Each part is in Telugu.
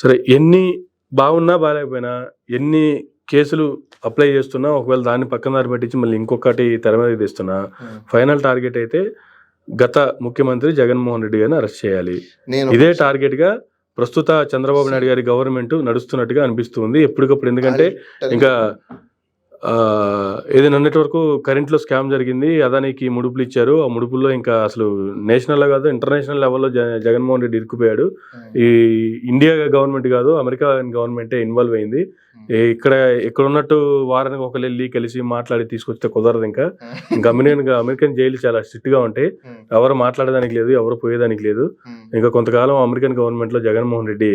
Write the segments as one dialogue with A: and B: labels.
A: సరే ఎన్ని బాగున్నా బాగాలేకపోయినా ఎన్ని కేసులు అప్లై చేస్తున్నా ఒకవేళ దాన్ని పక్కన దారి పట్టించి మళ్ళీ ఇంకొకటి తెర మీద తెస్తున్నా ఫైనల్ టార్గెట్ అయితే గత ముఖ్యమంత్రి జగన్మోహన్ రెడ్డి గారిని అరెస్ట్ చేయాలి. ఇదే టార్గెట్ గా ప్రస్తుత చంద్రబాబు నాయుడు గారి గవర్నమెంట్ నడుస్తున్నట్టుగా అనిపిస్తుంది ఎప్పటికప్పుడు. ఎందుకంటే ఇంకా ఏదైనా అన్నటి వరకు కరెంట్లో స్కామ్ జరిగింది, అదానికి ముడుపులు ఇచ్చారు. ఆ ముడుపుల్లో ఇంకా అసలు నేషనల్ కాదు ఇంటర్నేషనల్ లెవెల్లో జగన్మోహన్ రెడ్డి ఇరుక్కుపోయాడు. ఈ ఇండియా గవర్నమెంట్ కాదు అమెరికా గవర్నమెంటే ఇన్వాల్వ్ అయింది. ఇక్కడ ఉన్నట్టు వారానికి ఒకరు వెళ్ళి కలిసి మాట్లాడి తీసుకొస్తే కుదరదు. ఇంకా అమెరికన్ జైలు చాలా స్ట్రిక్ట్ గా ఉంటాయి. ఎవరు మాట్లాడడానికి లేదు, ఎవరు పోయేదానికి లేదు. ఇంకా కొంతకాలం అమెరికన్ గవర్నమెంట్ లో జగన్మోహన్ రెడ్డి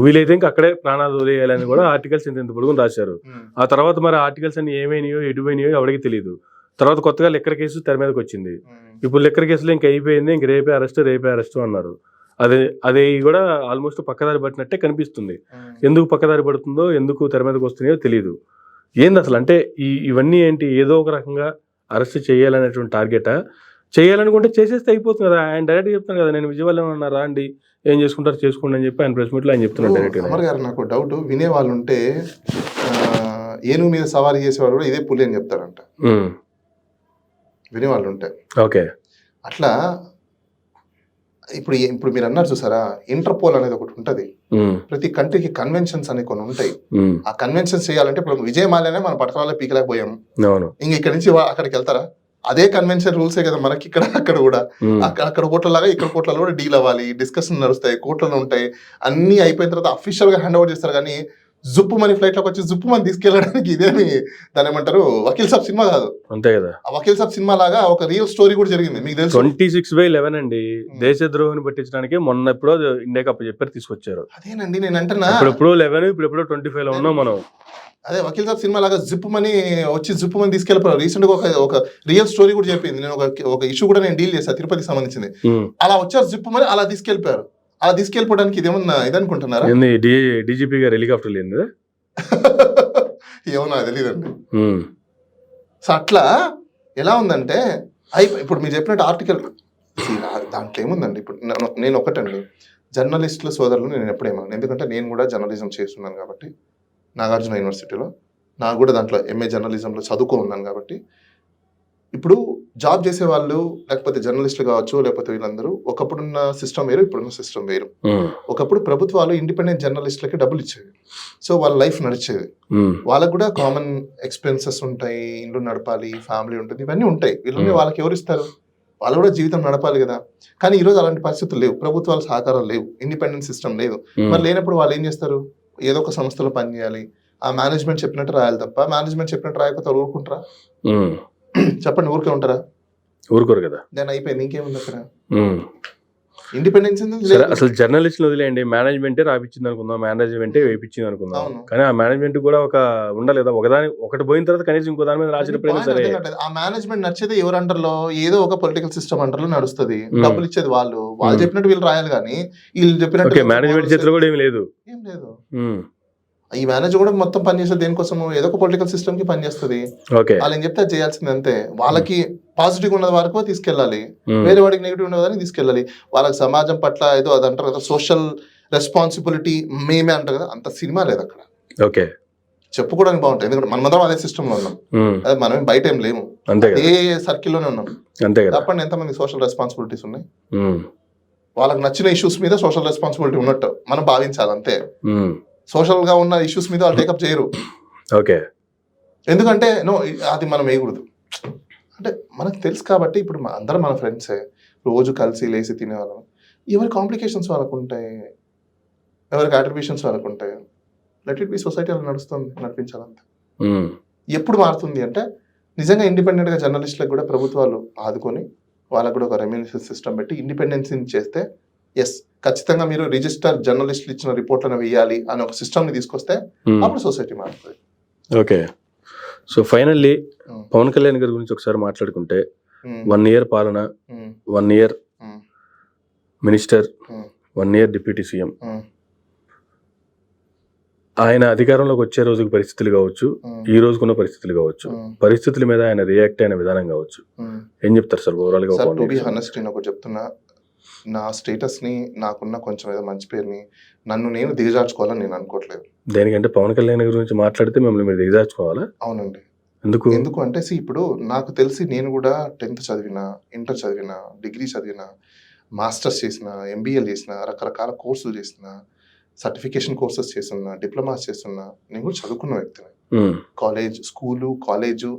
A: వీలైతే ఇంకా అక్కడే ప్రాణాలు వదిలేయాలని కూడా ఆర్టికల్స్ ఇంత పొడుగుని రాశారు. ఆ తర్వాత మరి ఆర్టికల్స్ అన్ని ఏమైనాయో ఎటుపోయినాయో ఎవరికి తెలియదు. తర్వాత కొత్తగా లెక్కర్ కేసు తెర మీదకి వచ్చింది. ఇప్పుడు లెక్కర్ కేసులో ఇంకా అయిపోయింది, ఇంక రేపే అరెస్ట్ అన్నారు. అదే కూడా ఆల్మోస్ట్ పక్కదారి పట్టినట్టే కనిపిస్తుంది. ఎందుకు పక్కదారి పడుతుందో, ఎందుకు తెర మీదకి వస్తున్నాయో తెలియదు. ఏంది అసలు అంటే ఇవన్నీ ఏంటి? ఏదో ఒక రకంగా అరెస్ట్ చేయాలనేటువంటి టార్గెటా? చేయాలనుకుంటే చేసేస్తే అయిపోతుంది కదా. ఆయన డైరెక్ట్గా చెప్తాను కదా, నేను విజయవాడలో ఉన్నారా అండి, ఏం చేసుకుంటారు చేసుకోండి అని చెప్పి ఆయన ప్రెస్ మీట్లో ఆయన చెప్తున్నాడు డైరెక్ట్గా.
B: అమర్ గారు, నాకు డౌట్, వినేవాళ్ళు ఉంటే ఏనుగు మీద సవారీ చేసేవాడు కూడా ఇదే పులి అని చెప్తాడంట, వినేవాళ్ళు ఉంటే.
A: ఓకే,
B: అట్లా ఇప్పుడు మీరు అన్నారు చూసారా, ఇంటర్పోల్ అనేది ఒకటి ఉంటది. ప్రతి కంట్రీకి కన్వెన్షన్స్ అనేవి కొన్ని ఉంటాయి. ఆ కన్వెన్షన్స్ చేయాలంటే ఇప్పుడు విజయమాల్యనే మనం పట్టణాల్లో పీకలేకపోయాము. ఇంక ఇక్కడ నుంచి అక్కడికి వెళ్తారా? అదే కన్వెన్షన్ రూల్సే కదా మనకి ఇక్కడ అక్కడ కూడా. అక్కడ కోట్ల లాగా ఇక్కడ కోట్లలో కూడా డీల్ అవ్వాలి, డిస్కషన్ నడుస్తాయి, కోట్లలో ఉంటాయి. అన్ని అయిపోయిన తర్వాత అఫీషియల్ గా హ్యాండ్ ఓవర్ చేస్తారు. కానీ జుప్పు మనీ ఫ్లైట్ లోకి వచ్చి జుప్పు మని తీసుకెళ్ళడానికి ఇదేమి దాని ఏమంటారు, వకీల్ సాబ్ సినిమా కాదు,
A: అంతే కదా.
B: ఆ వకీల్ సాబ్ సినిమా లాగా ఒక రియల్ స్టోరీ కూడా జరిగింది. మీకు తెలుసు
A: 26/11 అండి, దేశద్రోహాన్ని పట్టించడానికి మొన్న ఎప్పుడో ఇండియాకి అప్పు చెప్పారు తీసుకొచ్చారు.
B: అదేనండి నేను అంటున్నా,
A: ఇప్పుడు 11 ఇప్పుడు 25 లో ఉన్నాం మనం.
B: అదే వకీల్ సాబ్ సినిమా లాగా జిప్పు మని తీసుకెళ్ళిపోయారు. రీసెంట్ గా ఒక రియల్ స్టోరీ కూడా చెప్పింది. నేను ఒక ఇష్యూ కూడా నేను డీల్ చేశాను, తిరుపతికి సంబంధించింది. అలా వచ్చారు జిప్పు మని, అలా తీసుకెళ్ళిపోయారు. అలా తీసుకెళ్ళిపోవడానికి ఇదేమన్నా ఇదనుకుంటున్నారా?
A: డీజీపీ గారు హెలికాప్టర్ లేదు
B: ఏమన్నా తెలియదండి. సో అట్లా ఎలా ఉందంటే ఇప్పుడు మీరు చెప్పినట్టు ఆర్టికల్ దాంట్లో ఏముందండి. ఇప్పుడు నేను ఒకటండి, జర్నలిస్టుల సోదరులు నేను ఎప్పుడేమన్నాను, ఎందుకంటే నేను కూడా జర్నలిజం చేస్తున్నాను కాబట్టి, నాగార్జున యూనివర్సిటీలో నాకు కూడా దాంట్లో ఎంఏ జర్నలిజంలో చదువుకో ఉన్నాను కాబట్టి, ఇప్పుడు జాబ్ చేసే వాళ్ళు లేకపోతే జర్నలిస్టులు కావచ్చు, లేకపోతే వీళ్ళందరూ ఒకప్పుడున్న సిస్టమ్ వేరు, ఇప్పుడున్న సిస్టమ్ వేరు. ఒకప్పుడు ప్రభుత్వాలు ఇండిపెండెంట్ జర్నలిస్టులకి డబ్బులు ఇచ్చేవి, సో వాళ్ళ లైఫ్ నడిచేది. వాళ్ళకు కూడా కామన్ ఎక్స్పెన్సెస్ ఉంటాయి, ఇల్లు నడపాలి, ఫ్యామిలీ ఉంటుంది, ఇవన్నీ ఉంటాయి. వీళ్ళని వాళ్ళకి ఎవరు ఇస్తారు? వాళ్ళు కూడా జీవితం నడపాలి కదా. కానీ ఈరోజు అలాంటి పరిస్థితులు లేవు, ప్రభుత్వాల సహకారం లేవు, ఇండిపెండెంట్ సిస్టమ్ లేదు. మరి లేనప్పుడు వాళ్ళు ఏం చేస్తారు? ఏదో ఒక సంస్థలో పనిచేయాలి, ఆ మేనేజ్మెంట్ చెప్పినట్టు రాయాలి తప్ప, మేనేజ్మెంట్ చెప్పినట్టు రాయకపోతే ఊరుకుంటారా? చెప్పండి, ఊరికే ఉంటారా?
A: ఊరుకోరు కదా.
B: దాని అయిపోయింది, ఇంకేముంది అక్కడ? ఇండిపెండెన్స్
A: అసలు జర్నలిస్టులు వదిలేయండి, మేనేజ్మెంటే రాపించింది అనుకుందాం, మేనేజ్మెంటే వేయించింది అనుకుందాం. కానీ ఆ మేనేజ్మెంట్ కూడా ఒక ఉండలేదా? ఒకటి పోయిన తర్వాత కనీసం ఇంకో దాని మీద రాసినప్పుడైనా సరే
B: ఆ మేనేజ్మెంట్ నచ్చేది ఎవరు అండర్లో? ఏదో ఒక పొలిటికల్ సిస్టమ్ అండర్లో నడుస్తుంది. డబ్బులు ఇచ్చేది వాళ్ళు చెప్పినట్టు వీళ్ళు రాయాలి. కానీ వీళ్ళు చెప్పినట్టు
A: మేనేజ్మెంట్ చేతిలో కూడా ఏం లేదు.
B: ఈ మేనేజర్ కూడా మొత్తం పనిచేసేది దేనికోసం? ఏదో ఒక పొలిటికల్ సిస్టమ్ కి పనిచేస్తుంది. వాళ్ళు ఏం చెప్తే అది చేయాల్సింది అంతే. వాళ్ళకి పాజిటివ్ ఉన్నది వరకు తీసుకెళ్ళాలి, వేరే వాడికి నెగిటివ్ ఉన్నదని తీసుకెళ్ళాలి. వాళ్ళకి సమాజం పట్ల ఏదో అది అంటారు కదా, సోషల్ రెస్పాన్సిబిలిటీ మేమే అంటారు కదా, అంత సినిమా లేదు అక్కడ.
A: ఓకే,
B: చెప్పుకోవడానికి బాగుంటాయి, ఎందుకంటే మనమందరం అదే సిస్టమ్ లో ఉన్నాం, అదే మనమే బయట ఏం లేము, ఏ సర్కిల్లోనే ఉన్నాం. తప్పండి, ఎంతమంది సోషల్ రెస్పాన్సిబిలిటీస్ ఉన్నాయి. వాళ్ళకి నచ్చిన ఇష్యూస్ మీద సోషల్ రెస్పాన్సిబిలిటీ ఉన్నట్టు మనం భావించాలి అంతే. సోషల్ గా ఉన్న ఇష్యూస్ మీద వాళ్ళు టేకప్ చేయరు.
A: ఓకే,
B: ఎందుకంటే అది మనం వేయకూడదు అంటే మనకు తెలుసు కాబట్టి. ఇప్పుడు అందరం మన ఫ్రెండ్సే, రోజు కలిసి లేసి తినేవాళ్ళం. ఎవరి కాంప్లికేషన్స్ వాళ్ళకు ఉంటాయి, ఎవరికి అట్రిబ్యూషన్స్ వాళ్ళకు ఉంటాయి. లెట్ ఇట్ బి, సొసైటీ అలా నడుస్తుంది, నడిపించాలంతే. ఎప్పుడు మారుతుంది అంటే నిజంగా ఇండిపెండెంట్ గా జర్నలిస్టులకు కూడా ప్రభుత్వాలు ఆదుకొని వాళ్ళకు కూడా ఒక రెమ్యూనరేషన్ సిస్టమ్ పెట్టి ఇండిపెండెన్సీని చేస్తే, ఎస్ ఖచ్చితంగా మీరు రిజిస్టర్ జర్నలిస్టులు ఇచ్చిన రిపోర్ట్లను వేయాలి అని ఒక సిస్టమ్ ని తీసుకొస్తే అప్పుడు సొసైటీ మారుతుంది.
A: Okay, so finally Pawan Kalyan గారి గురించి ఒకసారి మాట్లాడుకుంటే, 1 year పాలన, 1 year minister, 1 year deputy CM. ఆయన అధికారంలోకి వచ్చే రోజుకి పరిస్థితులు కావచ్చు, ఈ రోజుకున్న పరిస్థితులు కావచ్చు, పరిస్థితుల మీద ఆయన రియాక్ట్ అయిన విధానం కావచ్చు, ఏం చెప్తారు సార్ ఓవరాల్ గా?
B: టు బి హానెస్ట్, నేను ఒకటి చెప్తున్నా, నా స్టేటస్ని, నాకున్న కొంచెం ఏదో మంచి పేరుని నన్ను నేను దిగజార్చుకోవాలని నేను అనుకోవట్లేదు.
A: దేనికంటే పవన్ కళ్యాణ్ గురించి మాట్లాడితే మిమ్మల్ని మీరు దిగజార్చుకోవాలా?
B: అవునండి.
A: ఎందుకు?
B: ఎందుకు అంటే ఇప్పుడు నాకు తెలిసి నేను కూడా 10th చదివిన, ఇంటర్ చదివిన, డిగ్రీ చదివిన, మాస్టర్స్ చేసిన, ఎంబీఏలు చేసిన, రకరకాల కోర్సులు చేసిన, సర్టిఫికేషన్ కోర్సెస్ చేస్తున్నా, డిప్లొమాస్ చేస్తున్నా, నేను కూడా చదువుకున్న వ్యక్తిని. స్కూలు, కాలేజు,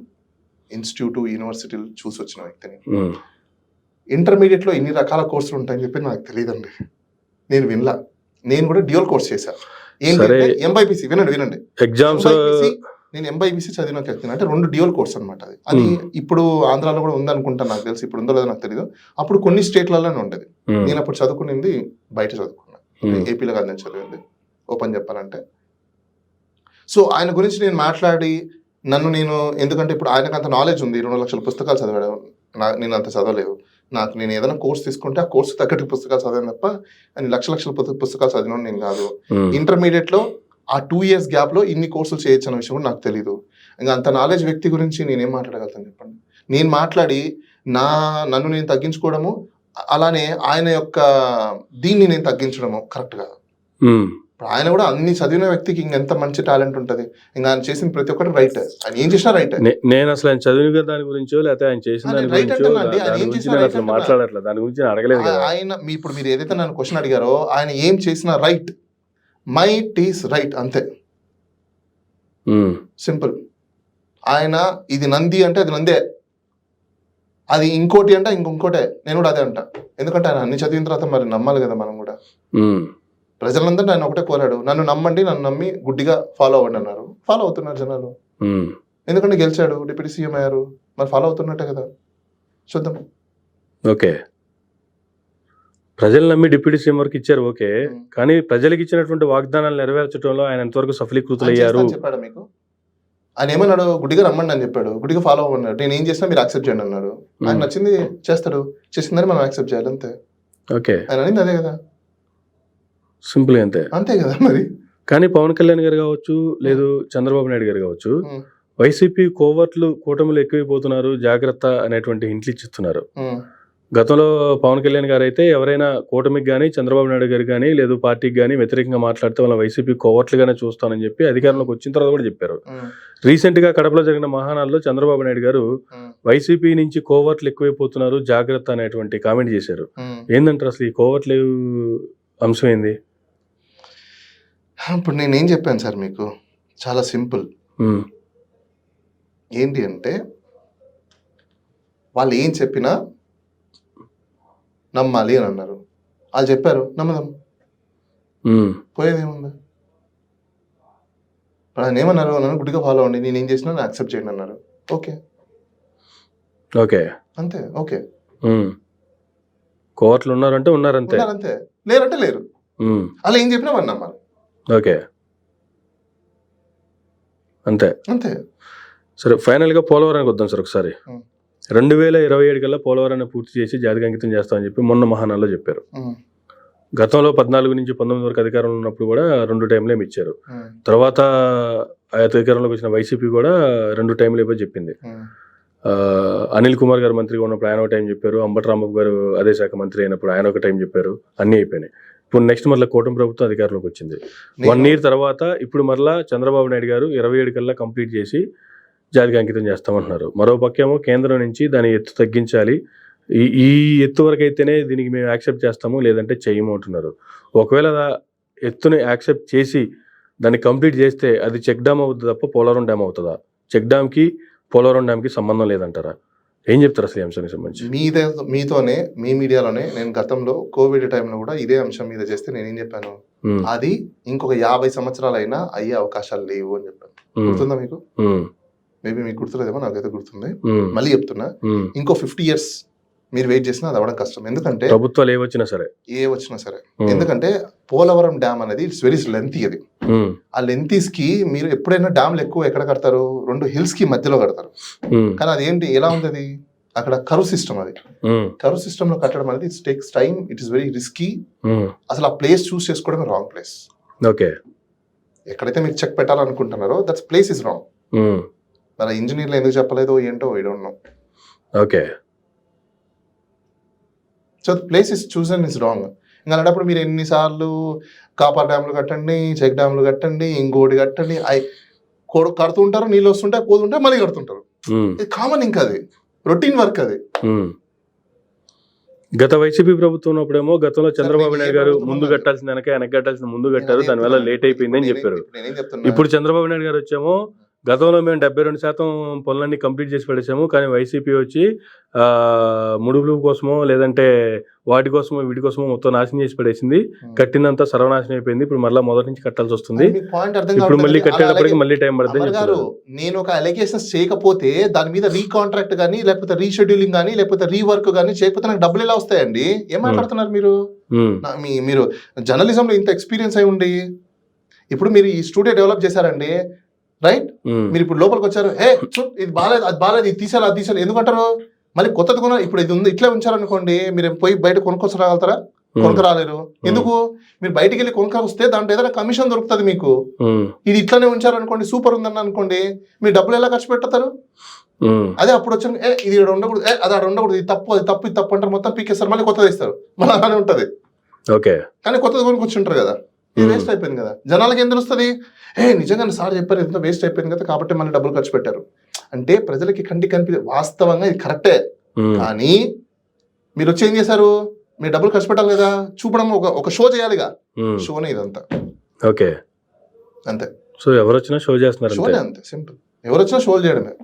B: ఇన్స్టిట్యూట్, యూనివర్సిటీలు చూసి వచ్చిన వ్యక్తిని. ఇంటర్మీడియట్లో ఇన్ని రకాల కోర్సులు ఉంటాయని చెప్పి నాకు తెలియదండి. నేను వినలా. నేను కూడా డ్యూయల్ కోర్స్ చేశాను. ఏంటంటే ఎంబైపీసీ. వినండి
A: ఎగ్జామ్స్
B: నేను ఎంబైబీసీ చదివిన వ్యక్తిని. అంటే 2 డ్యూయల్ కోర్స్ అనమాట. అది ఇప్పుడు ఆంధ్రాలో కూడా ఉందనుకుంటాను, నాకు తెలిసి. ఇప్పుడు ఉందో లేదో నాకు తెలియదు. అప్పుడు కొన్ని స్టేట్లలోనే ఉండేది. నేను అప్పుడు చదువుకునింది బయట చదువుకున్నాను. ఏపీలో కాదు నేను చదివింది, ఓపెన్ చెప్పాలంటే. సో ఆయన గురించి నేను మాట్లాడి నేను ఎందుకంటే ఇప్పుడు ఆయనకు అంత నాలెడ్జ్ ఉంది, 2 లక్షల పుస్తకాలు చదివాడు. నేను అంత చదవలేదు. నేను ఏదైనా కోర్స్ తీసుకుంటే ఆ కోర్సు తగ్గట్టు పుస్తకాలు చదివాను తప్ప అని లక్షల పుస్తకాలు చదివిన నేను కాదు. ఇంటర్మీడియట్లో ఆ 2 years గ్యాప్లో ఇన్ని కోర్సులు చేయొచ్చు అన్న విషయం కూడా నాకు తెలియదు. ఇంకా అంత నాలెడ్జ్ వ్యక్తి గురించి నేనేం మాట్లాడగలుగుతాను చెప్పండి? నేను మాట్లాడి నన్ను నేను తగ్గించుకోవడము, అలానే ఆయన యొక్క దీన్ని నేను తగ్గించడము కరెక్ట్ కాదు. ఇప్పుడు ఆయన కూడా అన్ని చదివిన వ్యక్తికి ఇంకెంత మంచి టాలెంట్ ఉంటుంది. ఇంకా ఆయన చేసిన ప్రతి ఒక్కటి రైట్. ఆయన ఏం చేసినా రైట్.
A: నేను అసలు ఆయన చదివిన దాని గురించో లేకపోతే ఆయన చేసిన దాని గురించో మాట్లాడట్లేదు, దాని గురించి అడగలేదు.
B: ఆయన ఇప్పుడు మీరు ఏదైతే నన్ను క్వశ్చన్ అడిగారో, ఆయన ఏం చేసినా రైట్, మైట్ ఈస్ రైట్, అంతే. సింపుల్. ఆయన ఇది నంది అంటే అది నందే, అది ఇంకోటి అంటే ఇంకొకటే. నేను కూడా అదే అంట. ఎందుకంటే ఆయన అన్ని చదివిన తర్వాత మరి నమ్మాలి కదా మనం కూడా. ప్రజలందరూ ఆయన ఒకటే కోరాడు, నన్ను నమ్మండి, నన్ను నమ్మి గుడ్డిగా ఫాలో అవ్వండి అన్నారు. ఫాలో అవుతున్నారు జనాలు. ఎందుకంటే గెలిచాడు, డిప్యూటీ సీఎం అయ్యారు, మరి ఫాలో అవుతున్నట్టే కదా. చూద్దాం.
A: ఓకే, ప్రజలు నమ్మి డిప్యూటీ సీఎం వరకు ఇచ్చారు, ఓకే. కానీ ప్రజలకు ఇచ్చినటువంటి వాగ్దానాలు నెరవేర్చడంలో ఆయన ఎంతవరకు సఫలీకృతులు అయ్యారు
B: చెప్పాడు మీకు? ఆయన ఏమన్నాడు? గుడ్డిగా రమ్మండి అని చెప్పాడు, గుడ్డిగా ఫాలో అవ్వన్నాడు. నేను ఏం చేసినా మీరు యాక్సెప్ట్ చేయండి అన్నాడు. ఆయన నచ్చింది చేస్తాడు, చేసిందని మనం యాక్సెప్ట్ చేయాలి, అంతే. ఓకే, ఆయన అనింది అదే కదా,
A: సింపుల్ అంతే,
B: అంతే కదా మరి.
A: కానీ పవన్ కళ్యాణ్ గారు కావచ్చు, లేదు చంద్రబాబు నాయుడు గారు కావచ్చు, వైసీపీ కోవర్ట్లు కూటమిలు ఎక్కువైపోతున్నారు, జాగ్రత్త అనేటువంటి హింట్లు ఇచ్చిస్తున్నారు. గతంలో పవన్ కళ్యాణ్ గారు అయితే ఎవరైనా కూటమికి కానీ, చంద్రబాబు నాయుడు గారు కానీ, లేదు పార్టీకి కానీ వ్యతిరేకంగా మాట్లాడితే వాళ్ళ వైసీపీ కోవర్ట్లుగానే చూస్తానని చెప్పి అధికారంలోకి వచ్చిన తర్వాత కూడా చెప్పారు. రీసెంట్ గా కడపలో జరిగిన మహానాడులో చంద్రబాబు నాయుడు గారు వైసీపీ నుంచి కోవర్ట్లు ఎక్కువైపోతున్నారు, జాగ్రత్త అనేటువంటి కామెంట్ చేశారు. ఏంటంటారు అసలు ఈ కోవర్ట్లు అంశం ఏంది?
B: ఇప్పుడు నేనేం చెప్పాను సార్ మీకు, చాలా సింపుల్. ఏంటి అంటే వాళ్ళు ఏం చెప్పినా నమ్మాలి అని అన్నారు. వాళ్ళు చెప్పారు, నమ్మదాం, పోయేదేముంది. ఇప్పుడు ఆయన ఏమన్నారు? నన్ను గుడ్డిగా ఫాలో అవ్వండి, నేను ఏం చేసినా యాక్సెప్ట్ చేయండి అన్నారు. ఓకే
A: ఓకే
B: అంతే. ఓకే,
A: కోవర్ట్లు ఉన్నారంటే ఉన్నారంతే,
B: అంతే. లేరంటే లేరు. అలా ఏం చెప్పినా మనం నమ్మాలి.
A: ఓకే అంతే
B: అంతే.
A: సరే, ఫైనల్ గా పోలవరానికి వద్దాం సార్ ఒకసారి. 2027 కల్లా పోలవరాన్ని పూర్తి చేసి జాతికి అంకితం చేస్తామని చెప్పి మొన్న మహానాడులో చెప్పారు. గతంలో 14 నుంచి 19 వరకు అధికారంలో ఉన్నప్పుడు కూడా 2 టైంలు ఇచ్చారు. తర్వాత అధికారంలోకి వచ్చిన వైసీపీ కూడా 2 టైంలు ఇవ్వ చెప్పింది. అనిల్ కుమార్ గారు మంత్రిగా ఉన్నప్పుడు ఆయన ఒక టైం చెప్పారు, అంబటి రాంబాబు గారు అదే శాఖ మంత్రి అయినప్పుడు ఆయన ఒక టైం చెప్పారు. అన్నీ అయిపోయినాయి. ఇప్పుడు నెక్స్ట్ మళ్ళీ కూటమి ప్రభుత్వం అధికారంలోకి వచ్చింది. 1 year తర్వాత ఇప్పుడు మరలా చంద్రబాబు నాయుడు గారు 27 కల్లా కంప్లీట్ చేసి జాతికి అంకితం చేస్తామంటున్నారు. మరో పక్కేమో కేంద్రం నుంచి దాని ఎత్తు తగ్గించాలి, ఈ ఎత్తు వరకు అయితేనే దీనికి మేము యాక్సెప్ట్ చేస్తాము, లేదంటే చేయము అంటున్నారు. ఒకవేళ ఎత్తుని యాక్సెప్ట్ చేసి దాన్ని కంప్లీట్ చేస్తే అది చెక్ డ్యామ్ అవుతుంది తప్ప పోలవరం డ్యామ్ అవుతుందా? చెక్ డ్యామ్కి పోలవరం డ్యామ్కి సంబంధం లేదంటారా? ఏం చెప్తారు అసలు ఈ అంశానికి సంబంధించి?
B: మీతోనే, మీ మీడియాలోనే నేను గతంలో కోవిడ్ టైంలో కూడా ఇదే అంశం మీద చేస్తే నేనేం చెప్పాను? అది ఇంకొక 50 సంవత్సరాలైనా అయ్యే అవకాశాలు లేవు అని చెప్పాను. గుర్తుందా మీకు? మేబీ మీకు గుర్తులేదేమో, నాకైతే గుర్తుంది. మళ్ళీ చెప్తున్నా, ఇంకో 50 years మీరు వెయిట్ చేసినా అది అవ్వడం కష్టం. ఎందుకంటే
A: ప్రభుత్వాలు ఏ వచ్చినా సరే ఎందుకంటే పోలవరం డ్యామ్ అనేది ఇట్స్ వెరీ లెంతీ. అది ఆ లెంతీస్ కి మీరు ఎప్పుడైనా డ్యామ్లు ఎక్కువ ఎక్కడ కడతారు? 2 hills కి మధ్యలో కడతారు. కానీ అదేంటి, ఎలా ఉంది అది? అక్కడ కరువు సిస్టమ్. అది కరువు సిస్టమ్ లో కట్టడం అనేది it's takes time, it is very risky. అసలు ఆ ప్లేస్ చూస్ చేసుకోవడం రాంగ్ ప్లేస్. ఓకే,
B: ఎక్కడైతే మీరు చెక్ పెట్టాలనుకుంటున్నారో దట్స్ ప్లేస్ ఇస్ రాంగ్. మరి ఇంజనీర్లు ఎందుకు చెప్పలేదో ఏంటో I don't know.
A: Okay,
B: so place is chosen is wrong. ఇంకా అలాంటప్పుడు మీరు ఎన్నిసార్లు కాపర్ డ్యామ్లు కట్టండి, చెక్ డ్యామ్లు కట్టండి, ఇంకోటి కట్టండి, కడుతుంటారు, నీళ్ళు వస్తుంటాయి, పోతుంటాయి, మళ్ళీ కడుతుంటారు. ఇది కామన్, ఇంకా అది రొటీన్ వర్క్ అది.
A: గత వైసీపీ ప్రభుత్వం ఉన్నప్పుడేమో గతంలో చంద్రబాబు నాయుడు గారు ముందు కట్టాల్సిన వెనక కట్టాల్సిన ముందు కట్టారు, దానివల్ల లేట్ అయిపోయింది అని చెప్పారు. ఇప్పుడు చంద్రబాబు నాయుడు గారు వచ్చామో గతంలో మేము 72% పనులన్నీ కంప్లీట్ చేసి పడేసాము, కానీ వైసీపీ వచ్చి ముడుపుల కోసమో లేదంటే వాటి కోసమో వీటి కోసమో మొత్తం నాశనం చేసి పడేసింది, కట్టినంతా సర్వనాశనం అయిపోయింది, ఇప్పుడు మళ్ళీ మొదటి నుంచి కట్టాల్సి వస్తుంది, ఇప్పుడు మళ్ళీ కట్టేటప్పటికి మళ్ళీ టైం పడుతుంది.
B: నేను ఒక అలిగేషన్స్ చేయకపోతే దాని మీద రీకాంట్రాక్ట్ కానీ లేకపోతే రీషెడ్యూలింగ్ కానీ లేకపోతే రీవర్క్ కానీ చేయకపోతే నాకు డబ్బులు ఎలా వస్తాయండి? ఏం మాట్లాడుతున్నారు మీరు? మీరు జర్నలిజం లో ఇంత ఎక్స్పీరియన్స్ అయి ఉండి ఇప్పుడు మీరు ఈ స్టూడియో డెవలప్ చేశారండి, రైట్? మీరు ఇప్పుడు లోపలికి వచ్చారు, ఇది బాగాలేదు, అది బాగాలేదు, ఇది తీసారు, అది తీసారు, ఎందుకంటారు? మళ్ళీ కొత్తది కొన, ఇప్పుడు ఇది ఉంది ఇట్లా ఉంచారనుకోండి, మీరు పోయి బయట కొనుక్కొచ్చి రాగలుగుతారా? కొనుక రాలేరు. ఎందుకు? మీరు బయటికి వెళ్ళి కొనుక వస్తే దాంట్లో ఏదైనా కమిషన్ దొరుకుతుంది మీకు. ఇది ఇట్లానే ఉంచారనుకోండి, సూపర్ ఉందని అనుకోండి, మీరు డబ్బులు ఎలా ఖర్చు పెడతారు? అదే అప్పుడు వచ్చాను, ఇది ఇక్కడ ఉండకూడదు, అది అక్కడ ఉండకూడదు, ఇది తప్పు, అది తప్పు, ఇది తప్పు అంటారు, మొత్తం పీకేస్తారు, మళ్ళీ కొత్తది ఇస్తారు, మళ్ళీ అలానే ఉంటది.
A: ఓకే,
B: కానీ కొత్తది కొనుక్కొచ్చుంటారు కదా, ఇది వేస్ట్ అయిపోయింది కదా. జనాలకి ఏం తెలుస్తుంది? నిజంగా సార్ చెప్పారు, ఎంత వేస్ట్ అయిపోయింది కదా, కాబట్టి మళ్ళీ డబ్బులు ఖర్చు పెట్టారు అంటే ప్రజలకి కంటికి కనిపి వాస్తవంగా ఇది కరెక్టే. కానీ మీరు వచ్చి ఏం చేశారు? మీరు డబ్బులు ఖర్చు పెట్టాలి కదా, చూపడం ఒక షో చేయాలిగా, షోనే ఇదంతా.
A: ఓకే,
B: అంతే.
A: సో ఎవరు వచ్చినా షో చేస్తున్నారు,
B: షోనే, అంతే సింపుల్. ఎవరు వచ్చినా షోలు చేయడమే,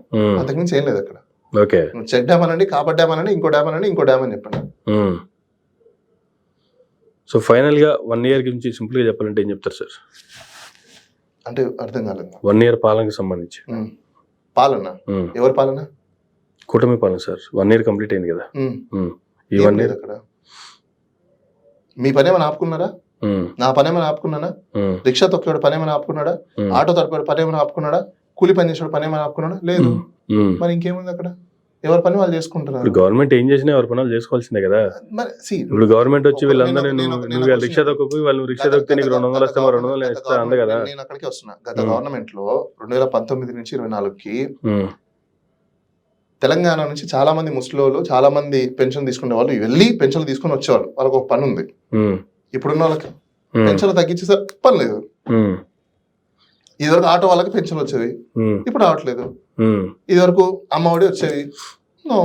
B: అంతకుమించి ఏం లేదు అక్కడ.
A: ఓకే,
B: చెక్ డ్యామ్ అనండి, కాపర్ డ్యామ్ అనండి, ఇంకో డ్యామ్ అనండి, ఇంకో డ్యామ్ అని చెప్పండి.
A: సో ఫైనల్ గా 1 year గురించి సింపుల్ గా చెప్పాలంటే ఏం చెప్తారు సార్?
B: అంటే అర్థం కాలేదు.
A: 1 year పాలనకి సంబంధించి.
B: పాలన? ఎవరి పాలన?
A: కూటమి పాలన సార్. 1 year కంప్లీట్ అయింది కదా. ఈ 1 year
B: అక్కడ మీ పని ఏమైనా ఆపుకున్నారా? నా పని ఏమైనా ఆపుకున్నానా? రిక్షా తొక్కేవాడు పని ఏమైనా ఆపుకున్నాడా? ఆటో తొక్కేవాడు పని ఏమైనా ఆపుకున్నాడా? కూలి పని చేసేవాడు పని ఏమైనా ఆపుకున్నాడా? లేదు. మరి ఇంకేముంది అక్కడ? ఎవరి పని వాళ్ళు చేసుకుంటున్నారు.
A: గవర్నమెంట్ ఏం చేసినా ఎవరి పనులు చేసుకోవాల్సిందే కదా. ఇప్పుడు గవర్నమెంట్ వచ్చి వీళ్ళందరూ నువ్వు రిక్షా తొక్కపోయి వాళ్ళు రిక్షా తొక్కితే నీకు 200 వస్తే 200 ఇస్తా అందే కదా.
B: నేను అక్కడికి వస్తున్నా. గత గవర్నమెంట్ లో 2019 నుంచి 24కి తెలంగాణ నుంచి చాలా మంది ముస్లింలు, చాలా మంది పెన్షన్ తీసుకునే వాళ్ళు వెళ్ళి పెన్షన్లు తీసుకుని వచ్చేవాళ్ళు. వాళ్ళకి ఒక పని ఉంది. ఇప్పుడున్న వాళ్ళకి పెన్షన్లు తగ్గించేసారు, పని లేదు. ఇదివరకు ఆటో వాళ్ళకి పెన్షన్ వచ్చేది, ఇప్పుడు రావట్లేదు. ఇదివరకు అమ్మఒడి వచ్చేది, నో.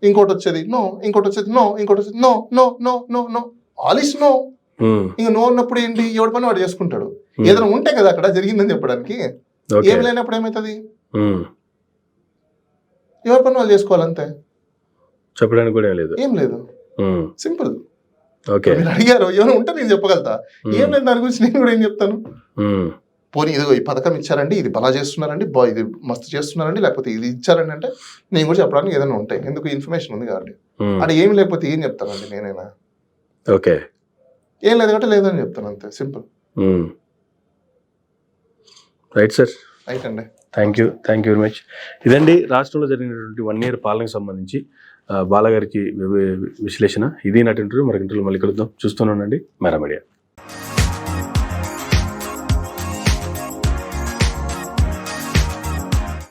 B: ఇంకోటి వచ్చేది, నో. ఇంకోటి వచ్చేది, నో. ఇంకోటి వచ్చేది, no no no no no. All is no. ఇంకా నో ఉన్నప్పుడు ఏంటి? ఎవడి పని వాడు చేసుకుంటాడు. ఏదైనా ఉంటే కదా అక్కడ జరిగిందని చెప్పడానికి. ఏం లేనప్పుడు ఏమవుతుంది? ఎవరి పని వాళ్ళు చేసుకోవాలంతే, చెప్పడానికి కూడా ఏం లేదు. సింపుల్. మీరు అడిగారు ఏమైనా ఉంటే నేను చెప్పగలుగుతా, ఏం లేదు దాని గురించి నేను కూడా ఏం చెప్తాను. పోనీ ఇదిగో ఈ పథకం ఇచ్చారండి, ఇది బలా చేస్తున్నారండి, ఇది మస్తు చేస్తున్నారండి, లేకపోతే ఇది ఇచ్చారండి అంటే నేను కూడా చెప్పడానికి ఏదైనా ఉంటాయి. ఎందుకు? ఇన్ఫర్మేషన్ ఉంది కాబట్టి. అంటే ఏమి లేకపోతే ఏం చెప్తానండి నేనైనా? ఓకే, ఏం లేదు కాబట్టి లేదని చెప్తాను, అంతే సింపుల్. Right sir. రైట్ అండి. Thank you very much. ఇదండి రాష్ట్రంలో జరిగినటువంటి 1 year పాలనకు సంబంధించి బాలగారికి విశ్లేషణ. ఇది నాటి ఇంటర్వ్యూ. మరొక ఇంటర్వ్యూలో మళ్ళీ కలుద్దాం. చూస్తూనే ఉండండి మెరా మీడియా.